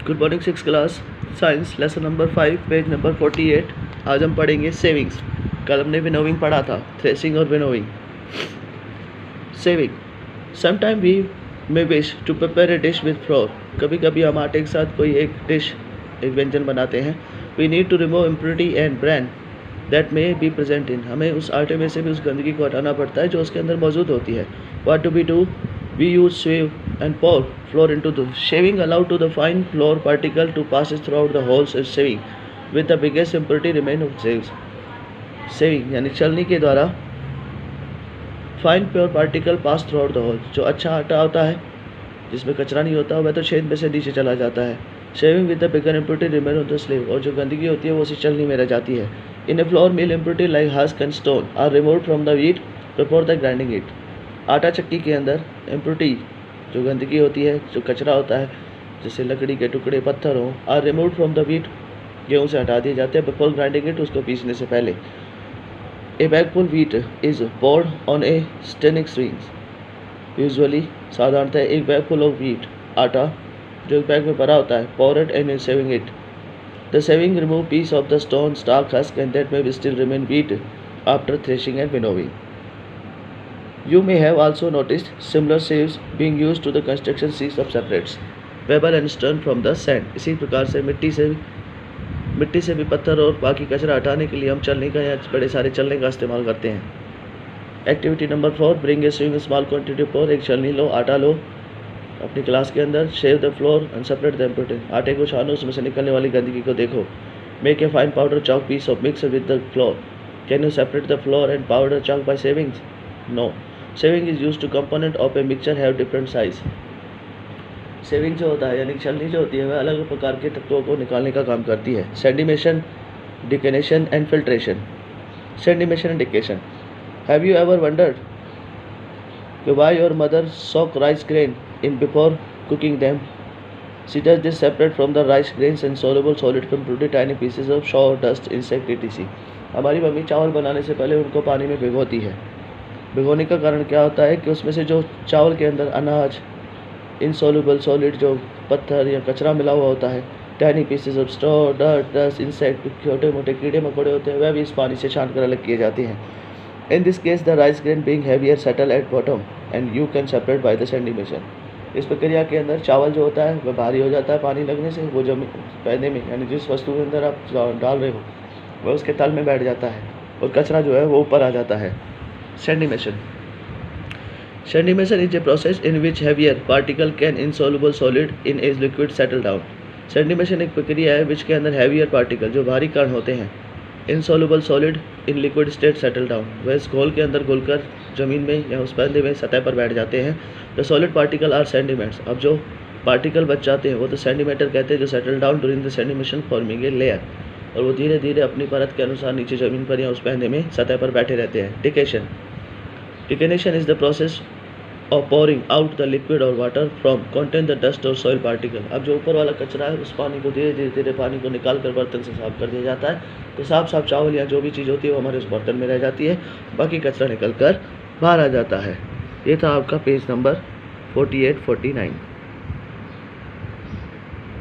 Good morning six class science lesson number 5 page number 48। आज हम पढ़ेंगे सेविंग्स। कल हमने विनोविंग पढ़ा था, थ्रेसिंग और winnowing. Sieving, sometime we may wish to prepare a dish with flour. कभी कभी हम आटे के साथ कोई एक डिश, एक व्यंजन बनाते हैं। We need to remove impurity and bran that may be present in. हमें उस आटे में से भी उस गंदगी को हटाना पड़ता है जो उसके अंदर मौजूद होती है। What do we do? We use sieve and pour flour into the shaving allowed to the fine flour particle to passes throughout the holes in shaving with the biggest impurity remain of sieves. Shaving यानी छलनी के द्वारा fine pure particle pass through out the hole. जो अच्छा आटा होता है जिसमें कचरा नहीं होता वह तो छेद में से नीचे चला जाता है। Shaving with the bigger impurity remain on the sleeve, और जो गंदगी होती है वो उसी छलनी में रह जाती है। In a flour mill impurity like husk and stone are removed from the wheat before the grinding it. आटा चक्की के अंदर इम्प्योरिटी, जो गंदगी होती है, जो कचरा होता है, जैसे लकड़ी के टुकड़े, पत्थर हो, are remove from the wheat, गेहूँ से हटा दिए जाते हैं बिफोर ग्राइंडिंग इट, उसको पीसने से पहले। A bag full wheat is poured on a स्टेनिक स्विंग्स। यूजुअली साधारणतः एक बैग फुल ऑफ व्हीट, आटा जो एक बैग में भरा होता है, pour it and saving it. The saving remove piece of the stone stark husk and that may still remain wheat after threshing and winnowing. You may have also noticed similar sieves being used to the construction sieves of separates pebble and stone from the sand। इसी प्रकार से मिट्टी से भी पत्थर और बाकी कचरा हटाने के लिए हम चलने का या बड़े सारे चलने का इस्तेमाल करते हैं। Activity number 4, bring a swing small quantity pour. एक छलनी लो, आटा लो अपनी क्लास के अंदर। Shave the flour and separate the impurity. आटे को छानो, उसमें से निकलने वाली गंदगी को देखो। Make a fine powder chalk piece of mix with the flour. Can you separate the flour and powder chalk by sievings? No. Sieving is use to component of a mixture have different size. Sieving जो होता है यानी छलनी जो होती है वह अलग अलग प्रकार के तत्वों को निकालने का काम करती है। Sedimentation, decantation and filtration. Sedimentation and decantation. Have you ever wondered कि why your mother soak rice grain in before cooking them? She does this separate from the rice grains and soluble solid completely tiny pieces of straw dust insect etc। हमारी mummy चावल बनाने से पहले उनको पानी में भिगोती है। भिगोने का कारण क्या होता है कि उसमें से जो चावल के अंदर अनाज, इनसॉल्युबल सॉलिड, जो पत्थर या कचरा मिला हुआ होता है, tiny pieces of straw, dust, dust, insect, छोटे मोटे कीड़े मकोड़े होते हैं, वह भी इस पानी से छान कर अलग किए जाते हैं। In this case the rice grain being heavier settle at bottom and you can separate by the sedimentation. इस प्रक्रिया के अंदर चावल जो होता है वह भारी हो जाता है पानी लगने से। वो जमीन पैदे में यानी जिस वस्तु के अंदर आप डाल रहे हो वह उसके तल में बैठ जाता है और कचरा जो है वो ऊपर आ जाता है। Sedimation. Sedimation is a process in which heavier particle can insoluble solid in a liquid settle down। Sedimation एक प्रक्रिया है which के अंदर heavier particle, जो भारी कण होते हैं, insoluble solid in liquid state settle down, वह इस घोल के अंदर घुलकर जमीन में या उस पर्दे में सतह पर बैठ जाते हैं। The solid particle are sediments। अब जो पार्टिकल बच जाते हैं वो तो सेंटीमीटर कहते हैं, जो settle down during the sedimentation forming a layer, और वो धीरे धीरे अपनी परत के अनुसार नीचे ज़मीन पर या उस पहने में सतह पर बैठे रहते हैं। Decantation. Decantation is the process of pouring out the liquid और water from contain the dust और सॉइल पार्टिकल। अब जो ऊपर वाला कचरा है उस पानी को धीरे धीरे पानी को निकाल कर बर्तन से साफ कर दिया जाता है, तो साफ चावल या जो भी चीज़ होती है वो हमारे उस बर्तन में रह जाती है, बाकी कचरा निकल कर बाहर आ जाता है। ये था आपका पेज नंबर 48-49।